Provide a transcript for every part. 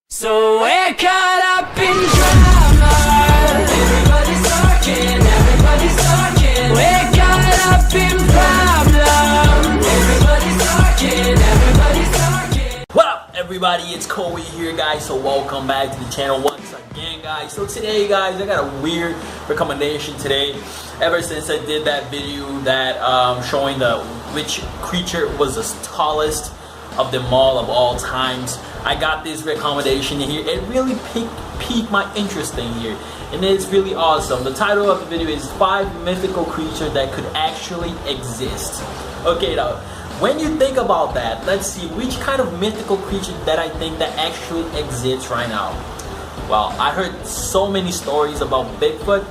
So we're caught up in drama. Everybody's talking, everybody's talking. We're caught up in problem. Everybody's talking, everybody's talking. What up, everybody? It's Kobe here, guys. So welcome back to the channel once again, guys. So today, guys, I got a weird recommendation today. Ever since I did that video that showing which creature was the tallest of them all of all times, I got this recommendation here. It really piqued my interest in here, and it's really awesome. The title of the video is 5 mythical creatures that could actually exist. Okay, now when you think about that, let's see which kind of mythical creature that I think that actually exists right now. Well, I heard so many stories about Bigfoot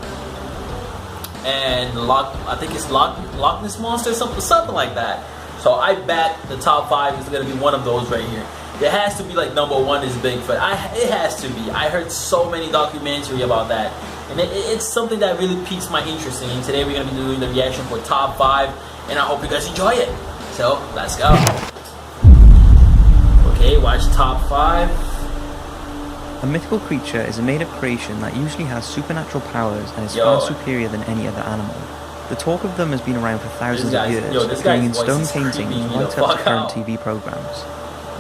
and I think it's Loch Ness monster, something like that. So I bet the top 5 is gonna be one of those right here. It has to be like number 1 is Bigfoot. It has to be. I heard so many documentaries about that, and it's something that really piques my interest in. And today we're gonna be doing the reaction for top 5, and I hope you guys enjoy it. So let's go. Okay, watch top 5. A mythical creature is a made-up creation that usually has supernatural powers and is far superior than any other animal. The talk of them has been around for thousands of years, appearing in stone paintings right up to current TV programs.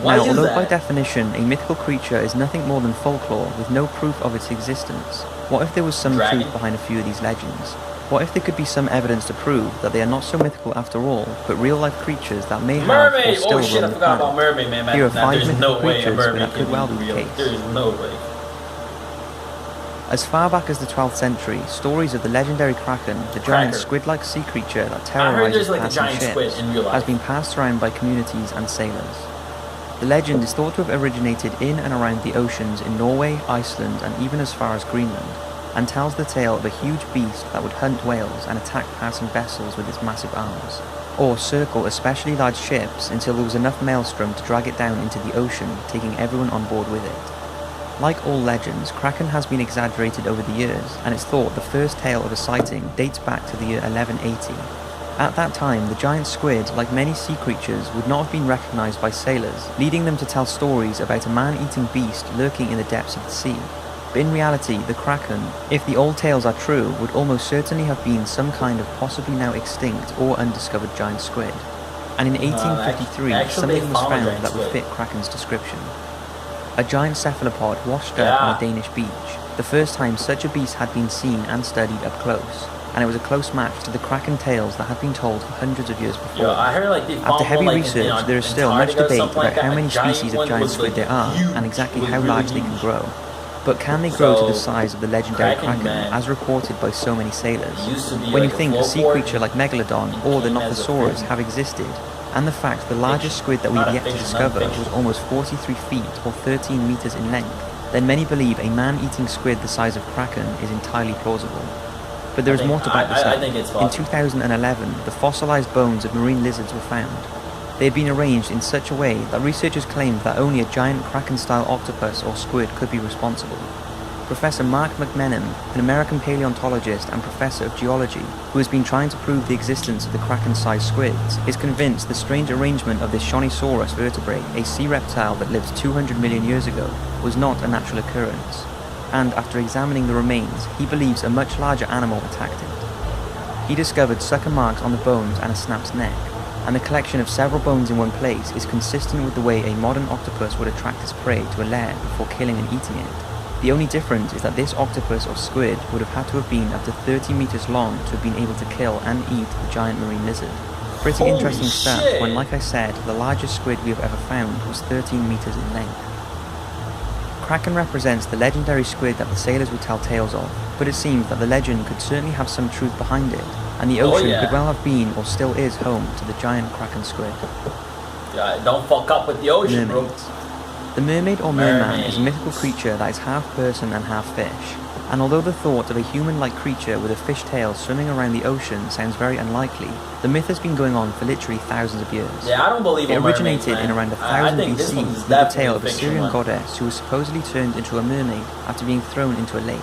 Now, although by definition a mythical creature is nothing more than folklore with no proof of its existence, what if there was some truth behind a few of these legends? What if there could be some evidence to prove that they are not so mythical after all, but real-life creatures that may have or still roam the planet? Mermaid, man. Here are 5 mythical creatures where that could well be the case. There is no way. As far back as the 12th century, stories of the legendary Kraken, the giant squid-like sea creature that terrorizes passing ships, has been passed around by communities and sailors. The legend is thought to have originated in and around the oceans in Norway, Iceland, and even as far as Greenland, and tells the tale of a huge beast that would hunt whales and attack passing vessels with its massive arms, or circle especially large ships until there was enough maelstrom to drag it down into the ocean, taking everyone on board with it. Like all legends, Kraken has been exaggerated over the years, and it's thought the first tale of a sighting dates back to the year 1180. At that time, the giant squid, like many sea creatures, would not have been recognized by sailors, leading them to tell stories about a man-eating beast lurking in the depths of the sea. But in reality, the Kraken, if the old tales are true, would almost certainly have been some kind of possibly now extinct or undiscovered giant squid. And in 1853, something was found that would fit Kraken's description. A giant cephalopod washed up on a Danish beach, the first time such a beast had been seen and studied up close, and it was a close match to the Kraken tales that had been told for hundreds of years before. After heavy research, there is still much debate about how many species of giant squid there are and exactly how large they can grow. But can they grow to the size of the legendary Kraken, as reported by so many sailors? When you think a sea creature like Megalodon or the Nothosaurus have existed, and the fact the largest squid that we've yet to discover was almost 43 feet or 13 meters in length, then many believe a man-eating squid the size of Kraken is entirely plausible. But there is more to back this up. In 2011, the fossilized bones of marine lizards were found. They had been arranged in such a way that researchers claimed that only a giant Kraken-style octopus or squid could be responsible. Professor Mark McMenamin, an American paleontologist and professor of geology, who has been trying to prove the existence of the Kraken-sized squids, is convinced the strange arrangement of this Shonisaurus vertebrate, a sea reptile that lived 200 million years ago, was not a natural occurrence. And after examining the remains, he believes a much larger animal attacked it. He discovered sucker marks on the bones and a snapped neck, and the collection of several bones in one place is consistent with the way a modern octopus would attract its prey to a lair before killing and eating it. The only difference is that this octopus or squid would have had to have been up to 30 meters long to have been able to kill and eat the giant marine lizard. Pretty interesting stuff when, like I said, the largest squid we have ever found was 13 meters in length. Kraken represents the legendary squid that the sailors would tell tales of, but it seems that the legend could certainly have some truth behind it, and the ocean could well have been or still is home to the giant Kraken squid. Yeah, don't fuck up with the ocean, bro. The mermaid or merman is a mythical creature that is half person and half fish, and although the thought of a human-like creature with a fish tail swimming around the ocean sounds very unlikely, the myth has been going on for literally thousands of years. Yeah, I don't believe it originated in around 1000 BC with the tale of a Syrian goddess who was supposedly turned into a mermaid after being thrown into a lake.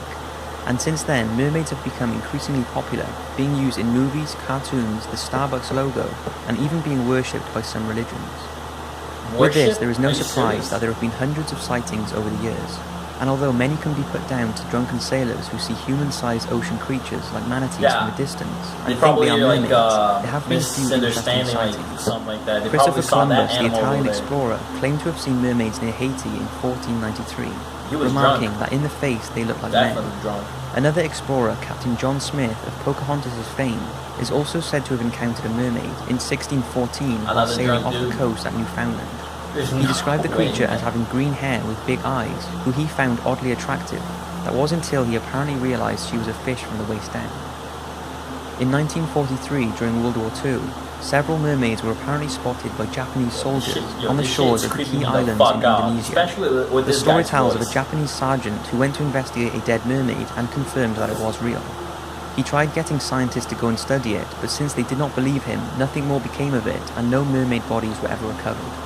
And since then, mermaids have become increasingly popular, being used in movies, cartoons, the Starbucks logo, and even being worshipped by some religions. With this, there is no surprise that there have been hundreds of sightings over the years. And although many can be put down to drunken sailors who see human-sized ocean creatures like manatees from a distance and think they are mermaids, there have been a few interesting sightings. Christopher Columbus, the Italian explorer, claimed to have seen mermaids near Haiti in 1493, remarking that in the face they looked like men. Another explorer, Captain John Smith of Pocahontas' fame, is also said to have encountered a mermaid in 1614 while sailing off the coast at Newfoundland. He described the creature as having green hair with big eyes, who he found oddly attractive. That was until he apparently realized she was a fish from the waist down. In 1943, during World War II, several mermaids were apparently spotted by Japanese soldiers on the shores of the key islands in Indonesia. The story tells of a Japanese sergeant who went to investigate a dead mermaid and confirmed that it was real. He tried getting scientists to go and study it, but since they did not believe him, nothing more became of it and no mermaid bodies were ever recovered.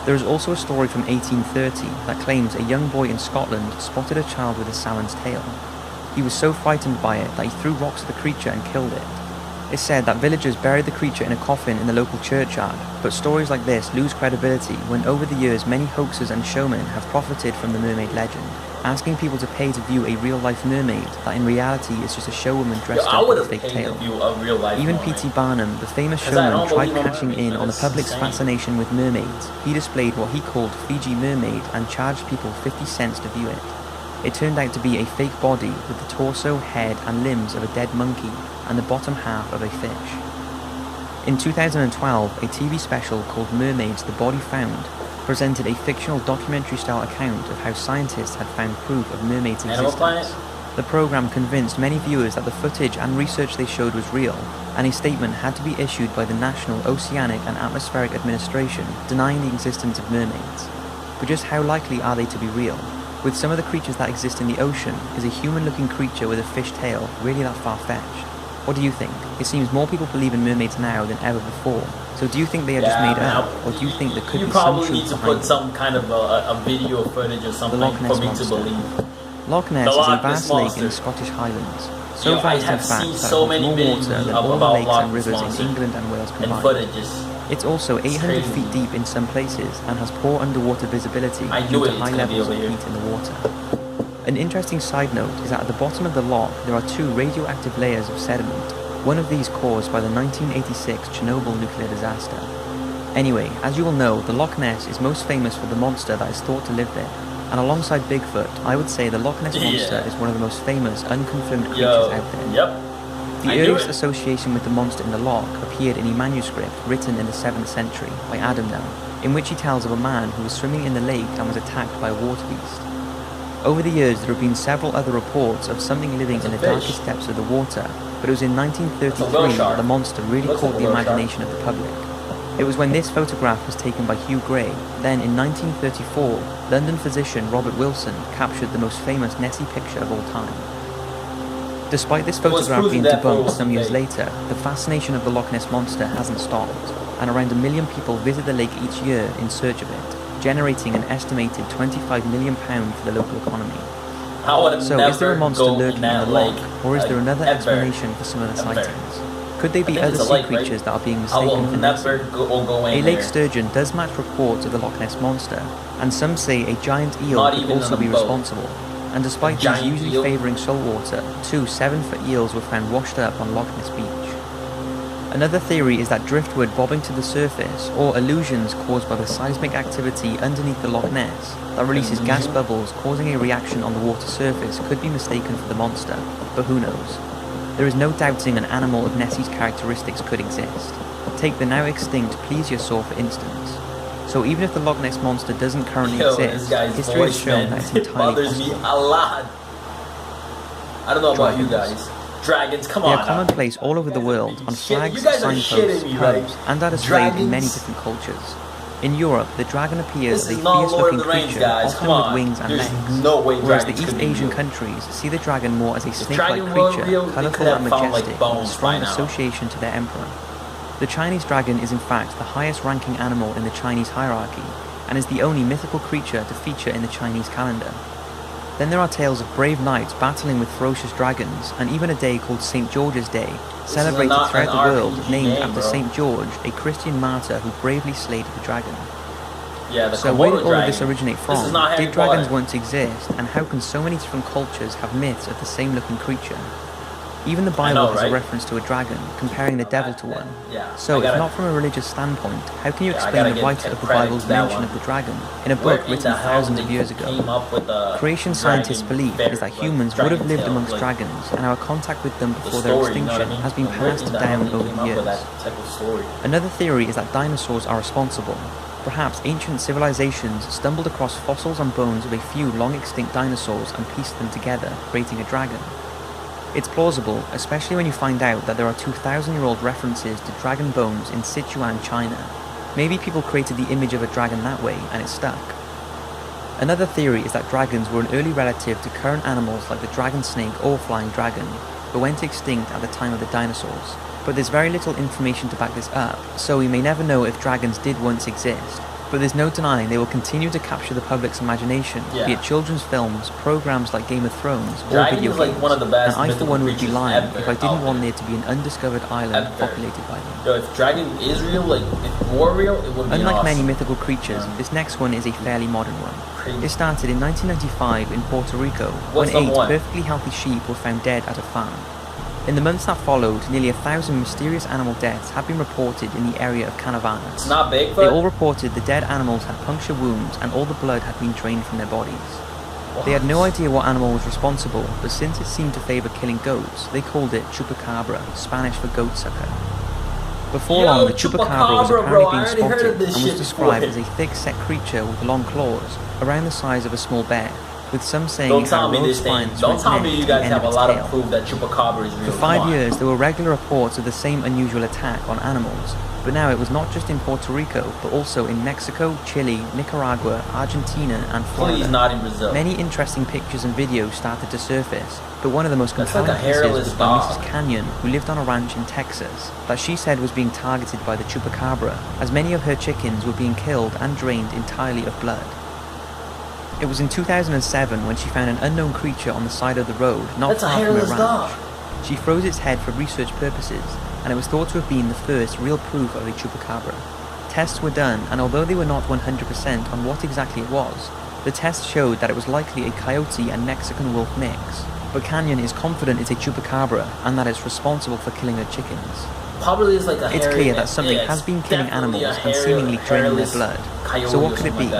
There is also a story from 1830 that claims a young boy in Scotland spotted a child with a salmon's tail. He was so frightened by it that he threw rocks at the creature and killed it. It's said that villagers buried the creature in a coffin in the local churchyard, but stories like this lose credibility when over the years many hoaxers and showmen have profited from the mermaid legend, asking people to pay to view a real-life mermaid that in reality is just a showwoman dressed up with a fake tail. Even P.T. Barnum, the famous showman, tried cashing in on the public's fascination with mermaids. He displayed what he called Fiji Mermaid and charged people 50 cents to view it. It turned out to be a fake body with the torso, head and limbs of a dead monkey and the bottom half of a fish. In 2012, a TV special called Mermaids: The Body Found presented a fictional documentary-style account of how scientists had found proof of mermaids' existence. The program convinced many viewers that the footage and research they showed was real, and a statement had to be issued by the National Oceanic and Atmospheric Administration denying the existence of mermaids. But just how likely are they to be real? With some of the creatures that exist in the ocean, is a human-looking creature with a fish tail really that far-fetched? What do you think? It seems more people believe in mermaids now than ever before. So do you think they are just made up, or do you think there could be some truth behind it? You probably need to put some kind of a video footage or something for me to believe. Loch Ness is a vast lake in the Scottish Highlands. So vast in fact that it has more water than all the lakes and rivers in England and Wales combined. It's also 800 feet deep in some places and has poor underwater visibility due to high levels of heat in the water. An interesting side note is that at the bottom of the loch there are two radioactive layers of sediment, one of these caused by the 1986 Chernobyl nuclear disaster. Anyway, as you will know, the Loch Ness is most famous for the monster that is thought to live there, and alongside Bigfoot, I would say the Loch Ness monster is one of the most famous unconfirmed creatures out there. The earliest association with the monster in the loch appeared in a manuscript written in the 7th century by Adamnan, in which he tells of a man who was swimming in the lake and was attacked by a water beast. Over the years there have been several other reports of something living in the darkest depths of the water, but it was in 1933 that the monster really caught the imagination of the public. It was when this photograph was taken by Hugh Gray. Then in 1934, London physician Robert Wilson captured the most famous Nessie picture of all time. Despite this photograph being debunked some years later, the fascination of the Loch Ness monster hasn't stopped, and around 1 million people visit the lake each year in search of it, generating an estimated £25 million for the local economy. So is there a monster lurking in the loch, or is there another explanation for some of the sightings? Could they be other sea creatures that are being mistaken for Nessie? A lake sturgeon does match reports of the Loch Ness monster, and some say a giant eel could also be responsible. And despite these usually favouring saltwater, 2 7-foot eels were found washed up on Loch Ness beach. Another theory is that driftwood bobbing to the surface, or illusions caused by the seismic activity underneath the Loch Ness that releases gas bubbles causing a reaction on the water surface, could be mistaken for the monster, but who knows. There is no doubting an animal of Nessie's characteristics could exist. Take the now extinct plesiosaur for instance. So even if the Loch Ness monster doesn't currently exist, history has shown that it's entirely possible. Me a lot. I don't know about you guys. Dragons, come on. They are commonplace all over the world, on flags, signposts, pubs, and are displayed in many different cultures. In Europe, the dragon appears as a fierce-looking creature, often with wings and legs, whereas the East Asian countries see the dragon more as a snake-like creature, colourful and majestic, with a strong association to their emperor. The Chinese dragon is in fact the highest-ranking animal in the Chinese hierarchy, and is the only mythical creature to feature in the Chinese calendar. Then there are tales of brave knights battling with ferocious dragons, and even a day called St. George's Day, celebrated throughout the world, named after St. George, a Christian martyr who bravely slayed the dragon. Yeah, the So where did Komodo all of dragon. this originate from? This is not Harry Did dragons Potter. once exist? And how can so many different cultures have myths of the same looking creature? Even the Bible has a reference to a dragon, comparing the devil to one. Yeah. So if not from a religious standpoint, how can you explain the writer of the Bible's mention of the dragon in a book written thousands of years ago? Creation scientists' belief is that humans would have lived amongst dragons, and our contact with them before their extinction has been passed down over the years. Another theory is that dinosaurs are responsible. Perhaps ancient civilizations stumbled across fossils and bones of a few long-extinct dinosaurs and pieced them together, creating a dragon. It's plausible, especially when you find out that there are 2,000-year-old references to dragon bones in Sichuan, China. Maybe people created the image of a dragon that way, and it stuck. Another theory is that dragons were an early relative to current animals like the dragon snake or flying dragon, but went extinct at the time of the dinosaurs. But there's very little information to back this up, so we may never know if dragons did once exist. But there's no denying they will continue to capture the public's imagination, be it children's films, programs like Game of Thrones, or video games. Like one of the best and I for one would be lying ever if I didn't want there to be an undiscovered island populated by them. Yo, if dragon is real, like if more real, it would be Unlike awesome. many mythical creatures, this next one is a fairly modern one. It started in 1995 in Puerto Rico, when 8 perfectly healthy sheep were found dead at a farm. In the months that followed, nearly 1,000 mysterious animal deaths have been reported in the area of Canavanas. It's not Bigfoot? They all reported the dead animals had puncture wounds and all the blood had been drained from their bodies. They had no idea what animal was responsible, but since it seemed to favour killing goats, they called it Chupacabra, Spanish for goat sucker. Before long, the Chupacabra was apparently being spotted and was described as a thick-set creature with long claws, around the size of a small bear, with some saying it had row of spines from its neck to the end of its tail. For 5 years, there were regular reports of the same unusual attack on animals, but now it was not just in Puerto Rico, but also in Mexico, Chile, Nicaragua, Argentina, and Florida. Please, not in Brazil. Many interesting pictures and videos started to surface, but one of the most compelling pieces was by Mrs. Canyon, who lived on a ranch in Texas, that she said was being targeted by the Chupacabra, as many of her chickens were being killed and drained entirely of blood. It was in 2007 when she found an unknown creature on the side of the road, not far from her ranch. She froze its head for research purposes, and it was thought to have been the first real proof of a Chupacabra. Tests were done, and although they were not 100% on what exactly it was, the tests showed that it was likely a coyote and Mexican wolf mix. But Canyon is confident it's a Chupacabra, and that it's responsible for killing her chickens. Probably is like a It's clear that something has been killing animals and seemingly draining their blood. So what could it be?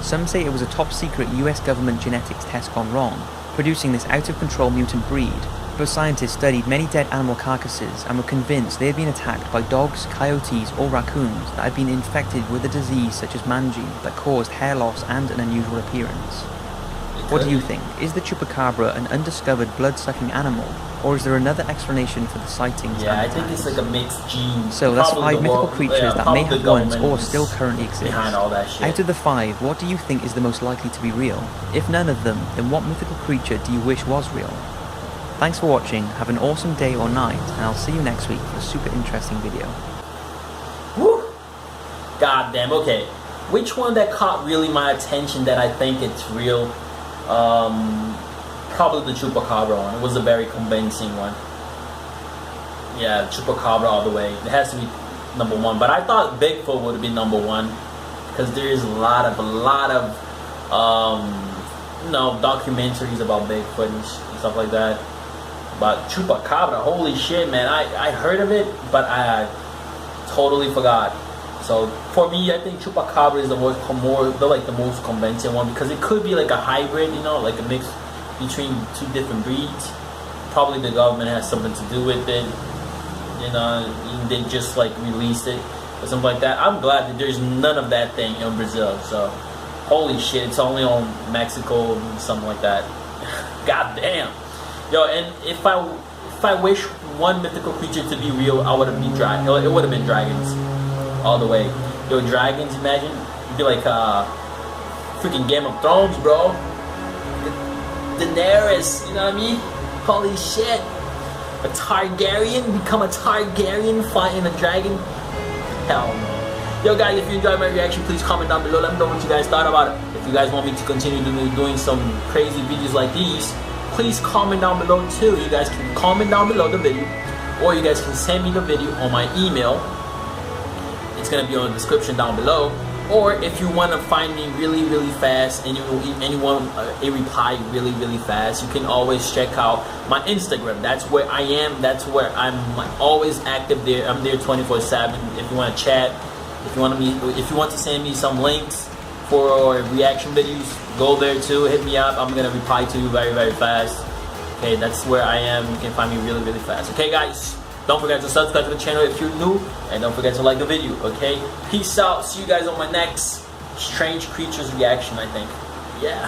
Some say it was a top-secret US government genetics test gone wrong, producing this out-of-control mutant breed, but scientists studied many dead animal carcasses and were convinced they had been attacked by dogs, coyotes or raccoons that had been infected with a disease such as mangy that caused hair loss and an unusual appearance. What do you think? Is the Chupacabra an undiscovered blood-sucking animal, or is there another explanation for the sightings? Yeah, I think it's like a mixed gene. So that's 5 mythical creatures that may have once or still currently exist. Behind all that shit. Out of the 5, what do you think is the most likely to be real? If none of them, then what mythical creature do you wish was real? Thanks for watching, have an awesome day or night, and I'll see you next week for a super interesting video. Woo! God damn, okay. Which one that caught really my attention that I think it's real? Probably the Chupacabra one. It was a very convincing one. Yeah, Chupacabra all the way. It has to be #1. But I thought Bigfoot would be #1 because there is a lot of documentaries about Bigfoot and stuff like that. But Chupacabra, holy shit, man! I heard of it, but I totally forgot. So for me, I think Chupacabra is the most convincing one because it could be like a hybrid, like a mix between 2 different breeds. Probably the government has something to do with it. They just like released it or something like that. I'm glad that there's none of that thing in Brazil. So holy shit, it's only on Mexico and something like that. God damn. Yo, and if I wish one mythical creature to be real, I would have been it would have been dragons. All the way. Yo, dragons, imagine. It'd be like freaking Game of Thrones, bro. Daenerys, you know what I mean? Holy shit. A Targaryen, become a Targaryen fighting a dragon. Hell no. Yo guys, if you enjoyed my reaction, please comment down below. Let me know what you guys thought about it. If you guys want me to continue doing some crazy videos like these, please comment down below too. You guys can comment down below the video, or you guys can send me the video on my email. It's gonna be on the description down below, Or if you want to find me really fast and you want a reply really fast, you can always check out my Instagram. That's where I am. That's where I'm always active there. I'm there 24/7. If you want to chat, if you want to send me some links for reaction videos, go there too. Hit me up. I'm gonna reply to you very fast. Okay, that's where I am. You can find me really fast. Okay, guys. Don't forget to subscribe to the channel if you're new, and don't forget to like the video, okay? Peace out. See you guys on my next Strange Creatures reaction, I think. Yeah.